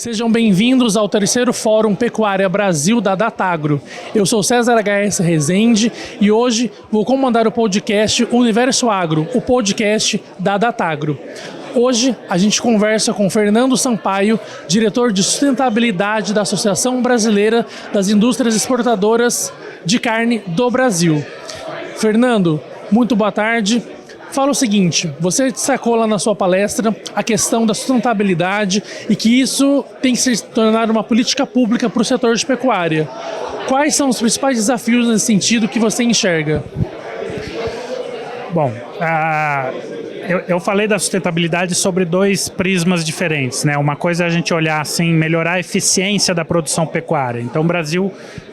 Sejam bem-vindos ao terceiro Fórum Pecuária Brasil da Datagro. Eu sou César HS Rezende e hoje vou comandar o podcast Universo Agro, o podcast da Datagro. Hoje a gente conversa com Fernando Sampaio, diretor de sustentabilidade da Associação Brasileira das Indústrias Exportadoras de Carne do Brasil. Fernando, muito boa tarde. Fala o seguinte, você destacou lá na sua palestra a questão da sustentabilidade e que isso tem que se tornar uma política pública para o setor de pecuária. Quais são os principais desafios nesse sentido que você enxerga? Bom, eu falei da sustentabilidade sobre dois prismas diferentes, né? Uma coisa é a gente olhar assim, melhorar a eficiência da produção pecuária. Então o Brasil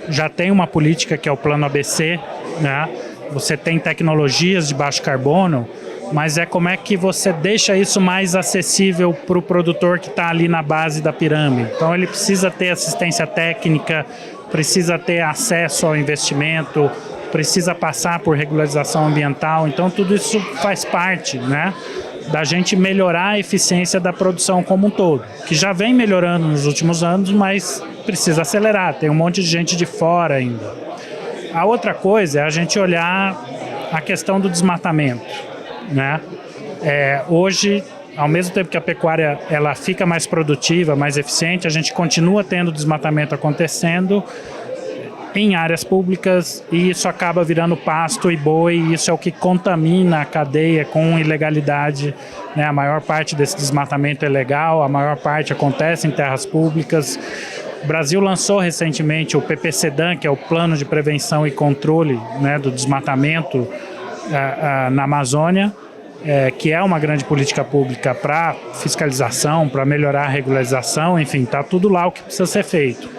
já tem uma política que é o Plano ABC, né? Você tem tecnologias de baixo carbono, mas é como é que você deixa isso mais acessível para o produtor que está ali na base da pirâmide. Então ele precisa ter assistência técnica, precisa ter acesso ao investimento, precisa passar por regularização ambiental. Então tudo isso faz parte, né, da gente melhorar a eficiência da produção como um todo, que já vem melhorando nos últimos anos, mas precisa acelerar, tem um monte de gente de fora ainda. A outra coisa é a gente olhar a questão do desmatamento, né? Hoje, ao mesmo tempo que a pecuária ela fica mais produtiva, mais eficiente, a gente continua tendo desmatamento acontecendo em áreas públicas e isso acaba virando pasto e boi, e isso é o que contamina a cadeia com ilegalidade, né? A maior parte desse desmatamento é legal, a maior parte acontece em terras públicas. O Brasil lançou recentemente o PPCDAN, que é o Plano de Prevenção e Controle, né, do Desmatamento na Amazônia, que é uma grande política pública para fiscalização, para melhorar a regularização, enfim, está tudo lá o que precisa ser feito.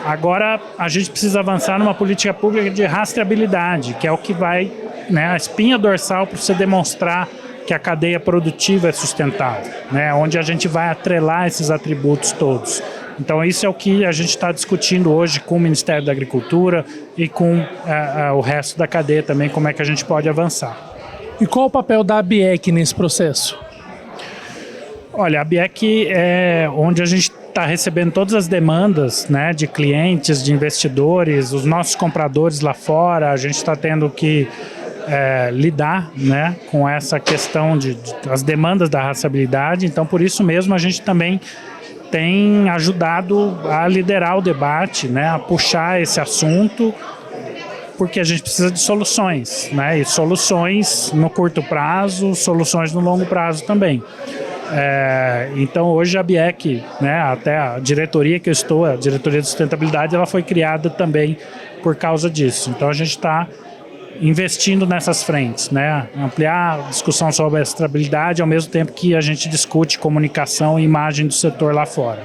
Agora, a gente precisa avançar numa política pública de rastreabilidade, que é o que vai, né, a espinha dorsal para você demonstrar que a cadeia produtiva é sustentável, né, onde a gente vai atrelar esses atributos todos. Então isso é o que a gente está discutindo hoje com o Ministério da Agricultura e com o resto da cadeia também, como é que a gente pode avançar. E qual o papel da ABIEC nesse processo? Olha, a ABIEC é onde a gente está recebendo todas as demandas, né, de clientes, de investidores, os nossos compradores lá fora. A gente está tendo que lidar, né, com essa questão das demandas da rastreabilidade. Então por isso mesmo a gente também tem ajudado a liderar o debate, né, a puxar esse assunto, porque a gente precisa de soluções, né, e soluções no curto prazo, soluções no longo prazo também. Então hoje a ABIEC, né, até a diretoria que eu estou, a diretoria de sustentabilidade, ela foi criada também por causa disso. Então a gente está investindo nessas frentes, né? Ampliar a discussão sobre a rastreabilidade ao mesmo tempo que a gente discute comunicação e imagem do setor lá fora.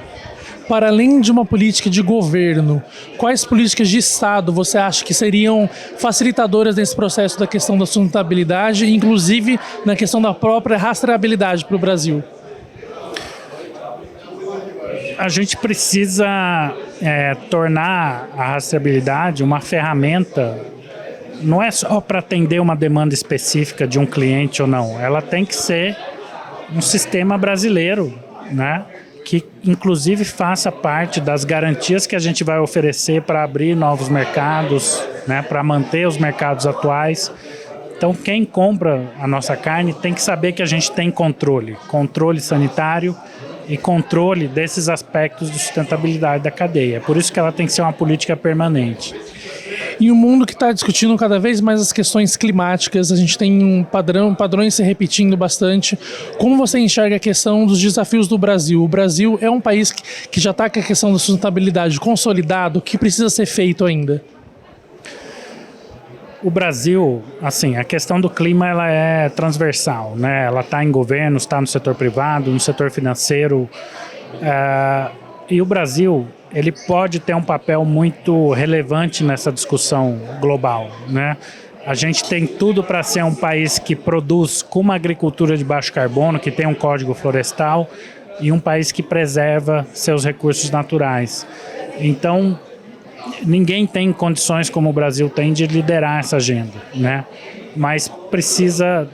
Para além de uma política de governo, quais políticas de Estado você acha que seriam facilitadoras nesse processo da questão da sustentabilidade, inclusive na questão da própria rastreabilidade para o Brasil? A gente precisa tornar a rastreabilidade uma ferramenta. Não é só para atender uma demanda específica de um cliente ou não. Ela tem que ser um sistema brasileiro, né, que inclusive faça parte das garantias que a gente vai oferecer para abrir novos mercados, né, para manter os mercados atuais. Então quem compra a nossa carne tem que saber que a gente tem controle sanitário e controle desses aspectos de sustentabilidade da cadeia. Por isso que ela tem que ser uma política permanente. Em um mundo que está discutindo cada vez mais as questões climáticas, a gente tem padrões se repetindo bastante. Como você enxerga a questão dos desafios do Brasil? O Brasil é um país que já está com a questão da sustentabilidade consolidado, o que precisa ser feito ainda? O Brasil, assim, a questão do clima ela é transversal, né? Ela está em governos, está no setor privado, no setor financeiro. E o Brasil, ele pode ter um papel muito relevante nessa discussão global, né? A gente tem tudo para ser um país que produz com uma agricultura de baixo carbono, que tem um código florestal e um país que preserva seus recursos naturais. Então, ninguém tem condições como o Brasil tem de liderar essa agenda, né? Mas precisa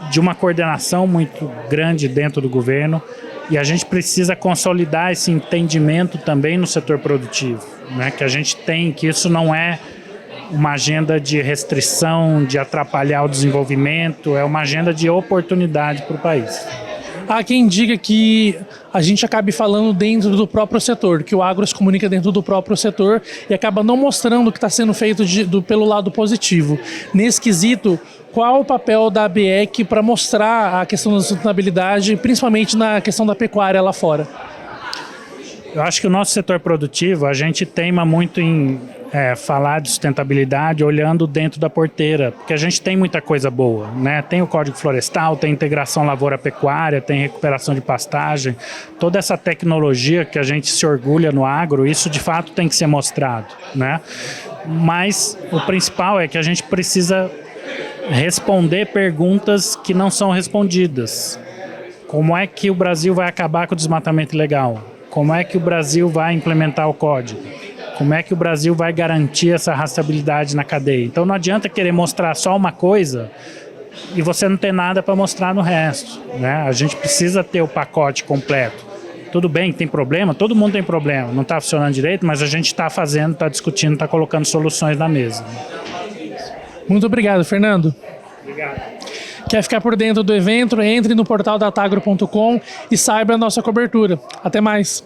de uma coordenação muito grande dentro do governo E a gente precisa consolidar esse entendimento também no setor produtivo, né? Que a gente tem, que isso não é uma agenda de restrição, de atrapalhar o desenvolvimento, é uma agenda de oportunidade para o país. Há quem diga que a gente acabe falando dentro do próprio setor, que o agro se comunica dentro do próprio setor e acaba não mostrando o que está sendo feito pelo lado positivo. Nesse quesito, qual o papel da ABEC para mostrar a questão da sustentabilidade, principalmente na questão da pecuária lá fora? Eu acho que o nosso setor produtivo, a gente teima muito em falar de sustentabilidade olhando dentro da porteira, porque a gente tem muita coisa boa, né? Tem o Código Florestal, tem integração lavoura-pecuária, tem recuperação de pastagem, toda essa tecnologia que a gente se orgulha no agro, isso de fato tem que ser mostrado, né? Mas o principal é que a gente precisa responder perguntas que não são respondidas. Como é que o Brasil vai acabar com o desmatamento ilegal? Como é que o Brasil vai implementar o código? Como é que o Brasil vai garantir essa rastreabilidade na cadeia? Então não adianta querer mostrar só uma coisa e você não ter nada para mostrar no resto, né? A gente precisa ter o pacote completo. Tudo bem que tem problema, todo mundo tem problema, não está funcionando direito, mas a gente está fazendo, está discutindo, está colocando soluções na mesa. Muito obrigado, Fernando. Obrigado. Quer ficar por dentro do evento? Entre no portal datagro.com e saiba a nossa cobertura. Até mais.